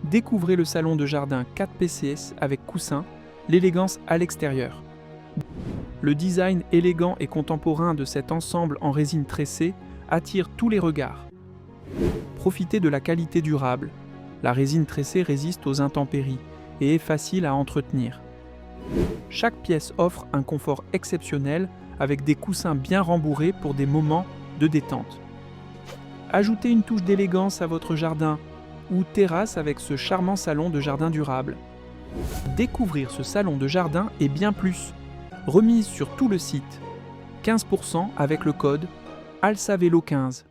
Découvrez le salon de jardin 4 PCS avec coussin, l'élégance à l'extérieur. Le design élégant et contemporain de cet ensemble en résine tressée attire tous les regards. Profitez de la qualité durable. La résine tressée résiste aux intempéries et est facile à entretenir. Chaque pièce offre un confort exceptionnel avec des coussins bien rembourrés pour des moments de détente. Ajoutez une touche d'élégance à votre jardin ou terrasse avec ce charmant salon de jardin durable. Découvrir ce salon de jardin et bien plus. Remise sur tout le site. 15% avec le code ALSAVELO15.